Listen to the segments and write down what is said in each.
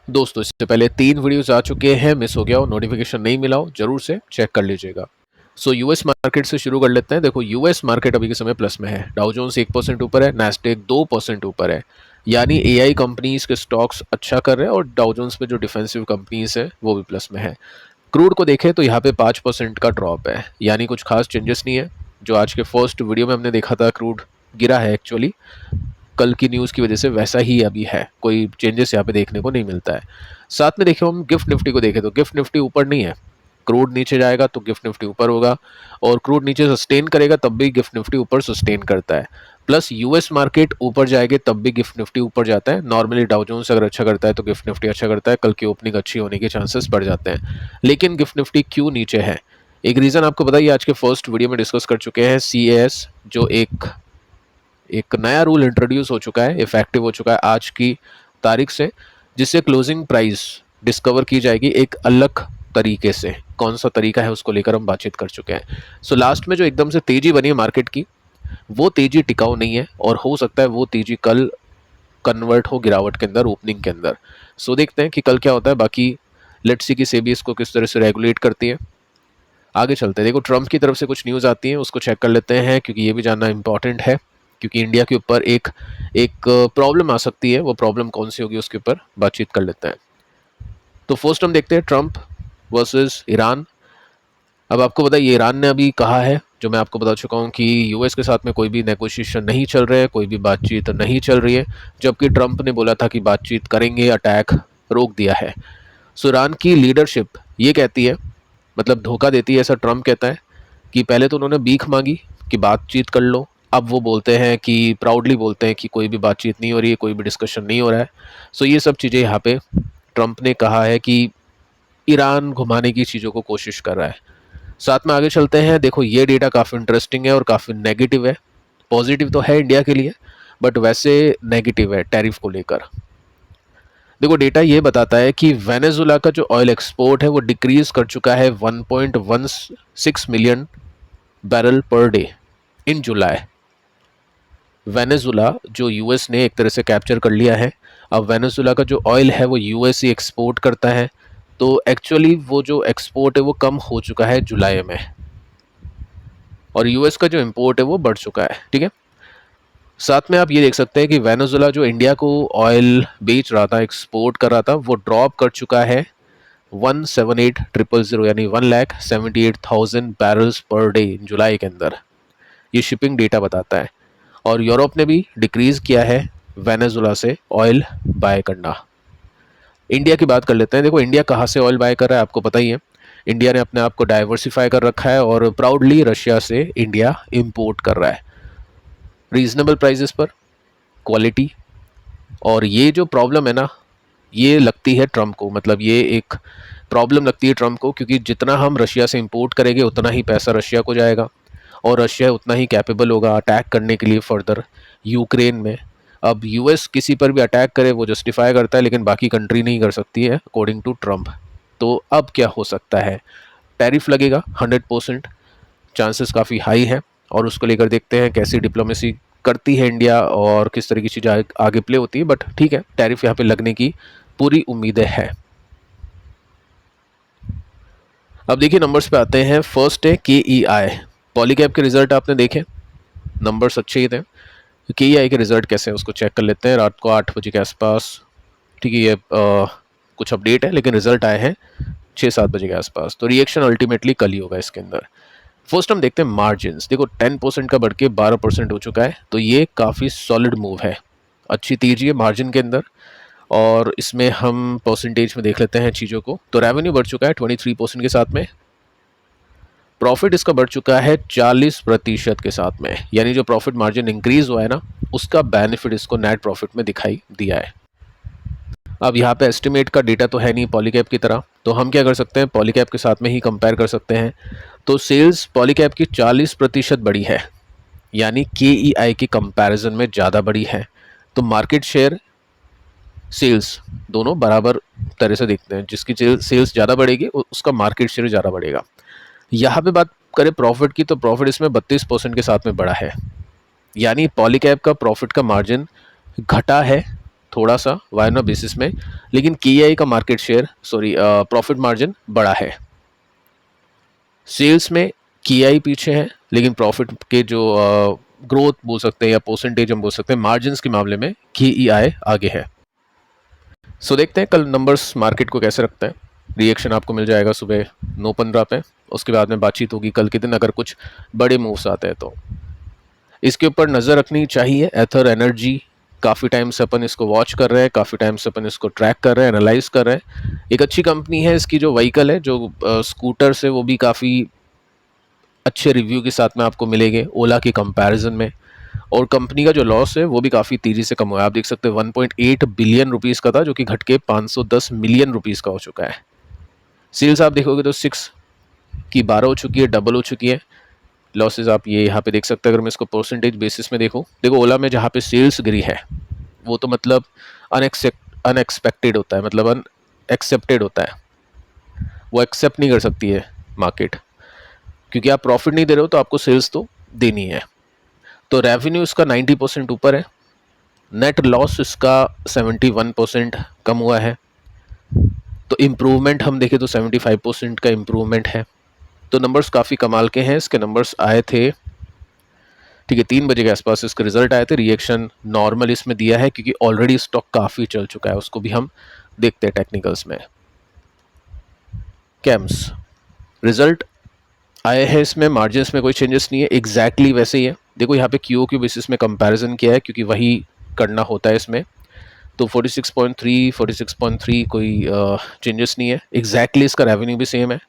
दोस्तों इससे पहले 3 वीडियोस आ चुके हैं, मिस हो गया हो, नोटिफिकेशन नहीं मिला हो, जरूर से चेक कर लीजिएगा। सो यूएस मार्केट से शुरू कर लेते हैं। देखो यूएस मार्केट अभी के समय प्लस में है। डाउ जोन्स 1% ऊपर है, नैस्डैक 2% ऊपर है। यानी एआई कंपनीज के स्टॉक्स अच्छा कर रहे हैं और डाउ जोन्स पे जो डिफेंसिव कंपनीज है वो भी प्लस में है। क्रूड को देखें तो यहाँ पे 5% का ड्रॉप है, यानी कुछ खास चेंजेस नहीं है। जो आज के फर्स्ट वीडियो में हमने देखा था क्रूड गिरा है एक्चुअली कल की न्यूज़ की वजह से, वैसा ही अभी है, कोई चेंजेस यहाँ पे देखने को नहीं मिलता है। साथ में देखिए हम गिफ्ट निफ्टी को देखें तो गिफ्ट निफ्टी ऊपर नहीं है। क्रूड नीचे जाएगा तो गिफ्ट निफ्टी ऊपर होगा, और क्रूड नीचे सस्टेन करेगा तब भी गिफ्ट निफ्टी ऊपर सस्टेन करता है। प्लस यूएस मार्केट ऊपर जाएगी तब भी गिफ्ट निफ्टी ऊपर जाता है। नॉर्मली डाउ जोन्स अगर अच्छा करता है तो गिफ्ट निफ्टी अच्छा करता है, कल की ओपनिंग अच्छी होने के चांसेस बढ़ जाते हैं। लेकिन गिफ्ट निफ्टी क्यों नीचे है, एक रीज़न आपको बताइए, आज के फर्स्ट वीडियो में डिस्कस कर चुके हैं। सीएएस जो एक नया रूल इंट्रोड्यूस हो चुका है, इफेक्टिव हो चुका है आज की तारीख से, जिससे क्लोजिंग प्राइस डिस्कवर की जाएगी एक अलग तरीके से। कौन सा तरीका है उसको लेकर हम बातचीत कर चुके हैं। सो लास्ट में जो एकदम से तेजी बनी है मार्केट की, वो तेजी टिकाऊ नहीं है और हो सकता है वो तेजी कल कन्वर्ट हो गिरावट के अंदर, ओपनिंग के अंदर। सो देखते हैं कि कल क्या होता है। बाकी लेट्स सी कि सेबी इसको किस तरह से रेगुलेट करती है। आगे चलते हैं। देखो ट्रम्प की तरफ से कुछ न्यूज़ आती है, उसको चेक कर लेते हैं क्योंकि ये भी जानना इंपॉर्टेंट है। क्योंकि इंडिया के ऊपर एक एक प्रॉब्लम आ सकती है, वो प्रॉब्लम कौन सी होगी उसके ऊपर बातचीत कर लेते हैं। तो फर्स्ट हम देखते हैं ट्रम्प वर्सेस ईरान। अब आपको पता है ये ईरान ने अभी कहा है, जो मैं आपको बता चुका हूँ, कि यूएस के साथ में कोई भी नेगोशिएशन नहीं चल रहा है, कोई भी बातचीत नहीं चल रही है, जबकि ट्रम्प ने बोला था कि बातचीत करेंगे, अटैक रोक दिया है। सो ईरान की लीडरशिप ये कहती है, मतलब धोखा देती है, ऐसा ट्रम्प कहता है कि पहले तो उन्होंने भीख मांगी कि बातचीत कर लो, अब वो बोलते हैं कि प्राउडली बोलते हैं कि कोई भी बातचीत नहीं हो रही है, कोई भी डिस्कशन नहीं हो रहा है। सो ये सब चीज़ें यहाँ पे ट्रम्प ने कहा है कि ईरान घुमाने की चीज़ों को कोशिश कर रहा है। साथ में आगे चलते हैं। देखो ये डेटा काफ़ी इंटरेस्टिंग है और काफ़ी नेगेटिव है। पॉजिटिव तो है इंडिया के लिए, बट वैसे नेगेटिव है टैरिफ को लेकर। देखो डेटा ये बताता है कि वेनेजुला का जो ऑयल एक्सपोर्ट है वो डिक्रीज कर चुका है 1.16 million barrel per day in July. Venezuela जो यूएस ने एक तरह से कैप्चर कर लिया है। अब वेनेजुला का जो ऑयल है वो यूएस ही एक्सपोर्ट करता है, तो एक्चुअली वो जो एक्सपोर्ट है वो कम हो चुका है जुलाई में, और यूएस का जो इंपोर्ट है वो बढ़ चुका है। ठीक है। साथ में आप ये देख सकते हैं कि वेनेजुला जो इंडिया को ऑयल बेच रहा था, एक्सपोर्ट कर रहा था, वो ड्रॉप कर चुका है 178,000 यानी 1,78,000 बैरल्स पर डे जुलाई के अंदर। ये शिपिंग डेटा बताता है। और यूरोप ने भी डिक्रीज किया है वेनेजुला से ऑयल बाय करना। इंडिया की बात कर लेते हैं। देखो इंडिया कहाँ से ऑयल बाय कर रहा है आपको पता ही है। इंडिया ने अपने आप को डाइवर्सिफाई कर रखा है और प्राउडली रशिया से इंडिया इंपोर्ट कर रहा है रीजनेबल प्राइसेस पर, क्वालिटी। और ये जो प्रॉब्लम है ना, ये लगती है ट्रम्प को, मतलब ये एक प्रॉब्लम लगती है ट्रम्प को, क्योंकि जितना हम रशिया से इंपोर्ट करेंगे उतना ही पैसा रशिया को जाएगा और रशिया उतना ही कैपेबल होगा अटैक करने के लिए फर्दर यूक्रेन में। अब यूएस किसी पर भी अटैक करे वो जस्टिफाई करता है, लेकिन बाकी कंट्री नहीं कर सकती है अकॉर्डिंग टू ट्रम्प। तो अब क्या हो सकता है, टैरिफ लगेगा 100%, चांसेस काफ़ी हाई है। और उसको लेकर देखते हैं कैसी डिप्लोमेसी करती है इंडिया और किस तरह की चीज़ें आगे प्ले होती है। बट ठीक है, टैरिफ यहाँ पे लगने की पूरी उम्मीदें हैं। अब देखिए नंबर्स पे आते हैं। फर्स्ट है KEI, पॉलीकैब के रिजल्ट आपने देखे, नंबर्स अच्छे ही थे। KEI के रिजल्ट कैसे हैं उसको चेक कर लेते हैं। रात को 8 बजे के आसपास, ठीक है, ये कुछ अपडेट है, लेकिन रिजल्ट आए हैं 6-7 बजे के आसपास। तो रिएक्शन अल्टीमेटली कल ही होगा इसके अंदर। फर्स्ट हम देखते हैं मार्जिन्स। देखो 10% का बढ़ के 12% हो चुका है, तो ये काफ़ी सॉलिड मूव है, अच्छी तेजी है मार्जिन के अंदर। और इसमें हम परसेंटेज में देख लेते हैं चीज़ों को। तो रेवेन्यू बढ़ चुका है 23% के साथ में, प्रॉफिट इसका बढ़ चुका है 40% के साथ में, यानी जो प्रॉफिट मार्जिन इंक्रीज हुआ है ना, उसका बेनिफिट इसको नेट प्रॉफिट में दिखाई दिया है। अब यहाँ पे एस्टिमेट का डेटा तो है नहीं पॉलीकैब की तरह, तो हम क्या कर सकते हैं, पॉलीकैब के साथ में ही कंपेयर कर सकते हैं। तो सेल्स पॉलीकैब की 40% बढ़ी है, यानी KEI की कंपैरिजन में ज़्यादा बढ़ी है। तो मार्केट शेयर सेल्स दोनों बराबर तरह से देखते हैं, जिसकी सेल्स ज़्यादा बढ़ेगी उसका मार्केट शेयर ज़्यादा बढ़ेगा। यहाँ पे बात करें प्रॉफिट की, तो प्रॉफिट इसमें 32% के साथ में बढ़ा है, यानी पॉलीकैब का प्रॉफिट का मार्जिन घटा है थोड़ा सा वायना बेसिस में, लेकिन KEI का मार्केट शेयर प्रॉफिट मार्जिन बड़ा है। सेल्स में KEI पीछे है, लेकिन प्रॉफिट के जो ग्रोथ बोल सकते हैं या परसेंटेज हम बोल सकते हैं मार्जिन्स के मामले में KEI आगे है। सो देखते हैं कल नंबर्स मार्केट को कैसे रखते हैं। रिएक्शन आपको मिल जाएगा सुबह 9:15 पे, उसके बाद में बातचीत होगी कल के दिन अगर कुछ बड़े मूव्स आते हैं तो। इसके ऊपर नज़र रखनी चाहिए। एथर एनर्जी काफ़ी टाइम से अपन इसको वॉच कर रहे हैं, काफ़ी टाइम से अपन इसको ट्रैक कर रहे हैं, एनालाइज कर रहे हैं। एक अच्छी कंपनी है, इसकी जो व्हीकल है जो स्कूटर्स है वो भी काफ़ी अच्छे रिव्यू के साथ में आपको मिलेंगे ओला के कंपैरिजन में। और कंपनी का जो लॉस है वो भी काफ़ी तेज़ी से कम हुआ है। आप देख सकते हैं 1.8 बिलियन रुपीज़ का था, जो कि घट के 510 मिलियन रुपीज़ का हो चुका है। सेल्स आप देखोगे तो 6 की 12 हो चुकी है, डबल हो चुकी है। लॉसेस आप ये यहाँ पे देख सकते हैं। अगर मैं इसको परसेंटेज बेसिस में देखूँ, देखो ओला में जहाँ पे सेल्स गिरी है वो तो मतलब अनएक्सपेक्टेड होता है, मतलब अनएक्सेप्टेड होता है, वो एक्सेप्ट नहीं कर सकती है मार्केट, क्योंकि आप प्रॉफिट नहीं दे रहे हो तो आपको सेल्स तो देनी है। तो रेवेन्यू इसका 90% ऊपर है, नेट लॉस इसका 71% कम हुआ है। तो इम्प्रूवमेंट हम देखें तो 75% का इम्प्रूवमेंट है। तो नंबर्स काफ़ी कमाल के हैं। इसके नंबर्स आए थे, ठीक है, 3 बजे के आसपास इसके रिजल्ट आए थे। रिएक्शन नॉर्मल इसमें दिया है क्योंकि ऑलरेडी स्टॉक काफ़ी चल चुका है, उसको भी हम देखते हैं टेक्निकल्स में। कैम्स रिजल्ट आए हैं, इसमें मार्जिन्स में कोई चेंजेस नहीं है, एग्जैक्टली वैसे ही है। देखो यहाँ पे QOQ बेसिस में कंपैरिजन किया है क्योंकि वही करना होता है इसमें। तो 46.3 46.3 कोई चेंजेस नहीं है, एग्जैक्टली इसका रेवेन्यू भी सेम है।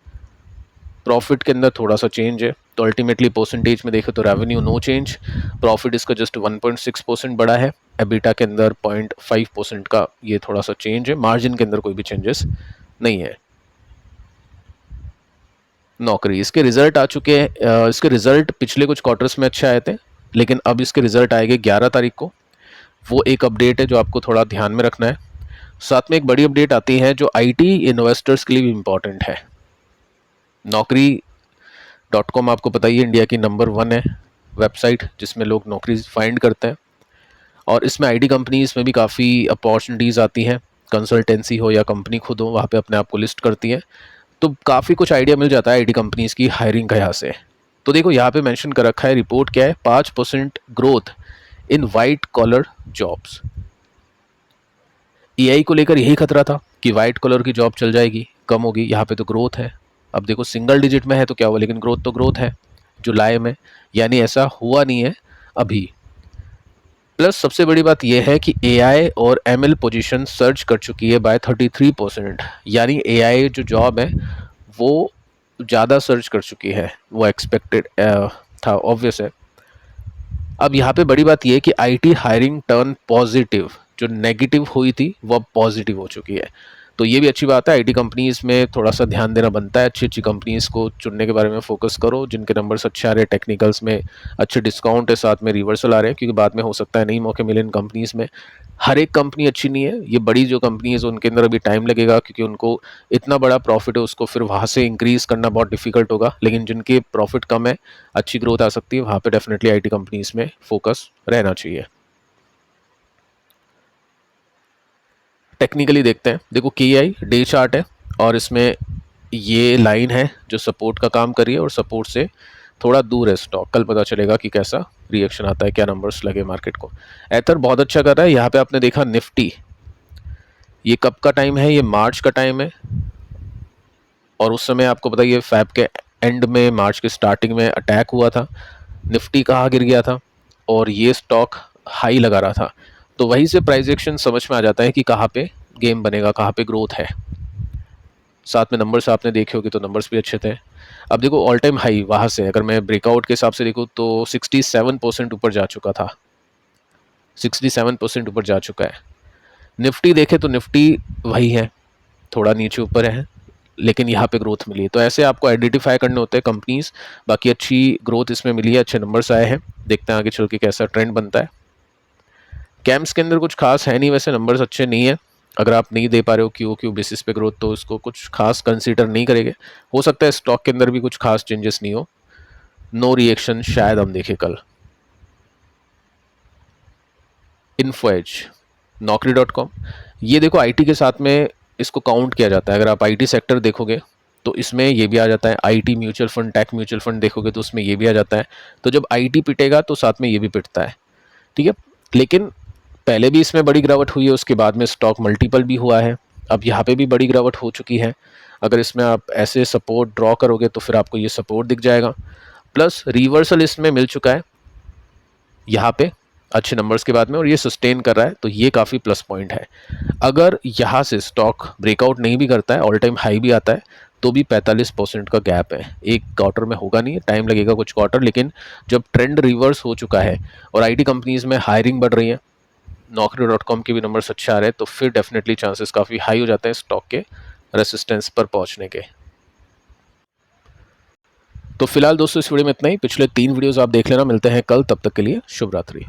प्रॉफिट के अंदर थोड़ा सा चेंज है, तो अल्टीमेटली परसेंटेज में देखें तो रेवेन्यू नो चेंज, प्रॉफिट इसका जस्ट 1.6% बढ़ा है। एबिटा के अंदर 0.5% का ये थोड़ा सा चेंज है। मार्जिन के अंदर कोई भी चेंजेस नहीं है। नौकरी, इसके रिजल्ट आ चुके हैं। इसके रिजल्ट पिछले कुछ क्वार्टर्स में अच्छे आए थे, लेकिन अब इसके रिजल्ट आएंगे 11 तारीख को। वो एक अपडेट है जो आपको थोड़ा ध्यान में रखना है। साथ में एक बड़ी अपडेट आती है जो IT इन्वेस्टर्स के लिए भी इम्पॉर्टेंट है। Naukri.com आपको पता ही है, इंडिया की नंबर 1 है वेबसाइट जिसमें लोग नौकरी फाइंड करते हैं। और इसमें IT कंपनीज में भी काफ़ी अपॉर्चुनिटीज़ आती हैं, कंसल्टेंसी हो या कंपनी खुद हो, वहाँ पे अपने आप को लिस्ट करती है। तो काफ़ी कुछ आइडिया मिल जाता है IT कंपनीज की हायरिंग का यहाँ से। तो देखो यहाँ पे मेंशन कर रखा है, रिपोर्ट क्या है, 5% growth in white collar jobs. AI को लेकर यही खतरा था कि वाइट कॉलर की जॉब चल जाएगी, कम होगी। यहाँ पे तो ग्रोथ है। अब देखो सिंगल डिजिट में है तो क्या हुआ, लेकिन ग्रोथ तो ग्रोथ है जुलाई में, यानी ऐसा हुआ नहीं है अभी। प्लस सबसे बड़ी बात यह है कि AI और ML पोजीशन सर्च कर चुकी है बाय 33%, यानी AI जो जॉब है वो ज़्यादा सर्च कर चुकी है, वो एक्सपेक्टेड था, ऑब्वियस है। अब यहाँ पे बड़ी बात यह है कि IT हायरिंग टर्न पॉजिटिव, जो नेगेटिव हुई थी वो अब पॉजिटिव हो चुकी है। तो ये भी अच्छी बात है। IT कंपनीज़ में थोड़ा सा ध्यान देना बनता है, अच्छी अच्छी कंपनीज़ को चुनने के बारे में फोकस करो जिनके नंबर्स अच्छे आ रहे हैं, टेक्निकल्स में अच्छे डिस्काउंट है, साथ में रिवर्सल आ रहे हैं, क्योंकि बाद में हो सकता है नई मौके मिले इन कंपनीज़ में। हर एक कंपनी अच्छी नहीं है, ये बड़ी जो कंपनीज उनके अंदर अभी टाइम लगेगा क्योंकि उनको इतना बड़ा प्रॉफिट है, उसको फिर वहाँ से इंक्रीज़ करना बहुत डिफिकल्ट होगा। लेकिन जिनके प्रॉफिट कम है, अच्छी ग्रोथ आ सकती है, वहाँ पे डेफिनेटली IT कंपनीज़ में फोकस रहना चाहिए। टेक्निकली देखते हैं, देखो KEI डे चार्ट है और इसमें ये लाइन है जो सपोर्ट का काम कर रही है और सपोर्ट से थोड़ा दूर है स्टॉक। कल पता चलेगा कि कैसा रिएक्शन आता है, क्या नंबर्स लगे मार्केट को। एथर बहुत अच्छा कर रहा है। यहाँ पे आपने देखा निफ्टी, ये कब का टाइम है, ये मार्च का टाइम है। और उस समय आपको पता ही है फैब के एंड में, मार्च के स्टार्टिंग में अटैक हुआ था, निफ्टी कहाँ गिर गया था और ये स्टॉक हाई लगा रहा था। तो वहीं से प्राइस एक्शन समझ में आ जाता है कि कहाँ पे गेम बनेगा, कहाँ पे ग्रोथ है। साथ में नंबर्स आपने देखे होंगे तो नंबर्स भी अच्छे थे। अब देखो ऑल टाइम हाई वहाँ से अगर मैं ब्रेकआउट के हिसाब से देखूँ तो 67% ऊपर जा चुका था, 67% ऊपर जा चुका है। निफ्टी देखे तो निफ्टी वही है, थोड़ा नीचे ऊपर है, लेकिन यहाँ पे ग्रोथ मिली है। तो ऐसे आपको आइडेंटिफाई करने होते हैं कंपनीज। बाकी अच्छी ग्रोथ इसमें मिली है, अच्छे नंबर्स आए हैं, देखते हैं आगे चल के कैसा ट्रेंड बनता है। कैम्स के अंदर कुछ खास है नहीं, वैसे नंबर्स अच्छे नहीं है। अगर आप नहीं दे पा रहे हो QOQ बेसिस पे ग्रोथ तो इसको कुछ खास कंसीडर नहीं करेंगे। हो सकता है स्टॉक के अंदर भी कुछ खास चेंजेस नहीं हो। नो रिएक्शन शायद हम देखें कल। इन्फो एज, नौकरी डॉट कॉम, ये देखो आईटी के साथ में इसको काउंट किया जाता है। अगर आप आईटी सेक्टर देखोगे तो इसमें ये भी आ जाता है। IT mutual fund, tech mutual fund देखोगे तो उसमें ये भी आ जाता है। तो जब आईटी पिटेगा तो साथ में ये भी पिटता है, ठीक है। लेकिन पहले भी इसमें बड़ी गिरावट हुई है, उसके बाद में स्टॉक मल्टीपल भी हुआ है, अब यहाँ पे भी बड़ी गिरावट हो चुकी है। अगर इसमें आप ऐसे सपोर्ट ड्रॉ करोगे तो फिर आपको ये सपोर्ट दिख जाएगा, प्लस रिवर्सल इसमें मिल चुका है यहाँ पे अच्छे नंबर्स के बाद में, और ये सस्टेन कर रहा है, तो ये काफ़ी प्लस पॉइंट है। अगर यहाँ से स्टॉक ब्रेकआउट नहीं भी करता है, ऑल टाइम हाई भी आता है, तो भी 45% का गैप है। एक क्वार्टर में होगा नहीं, टाइम लगेगा कुछ क्वार्टर, लेकिन जब ट्रेंड रिवर्स हो चुका है और आईटी कंपनीज में हायरिंग बढ़ रही है, नौकरी डॉट कॉम के भी नंबर्स अच्छे आ रहे हैं, तो फिर डेफिनेटली चांसेस काफ़ी हाई हो जाते हैं स्टॉक के रेसिस्टेंस पर पहुंचने के। तो फिलहाल दोस्तों इस वीडियो में इतना ही। पिछले 3 वीडियोस आप देख लेना। मिलते हैं कल, तब तक के लिए शुभ रात्रि।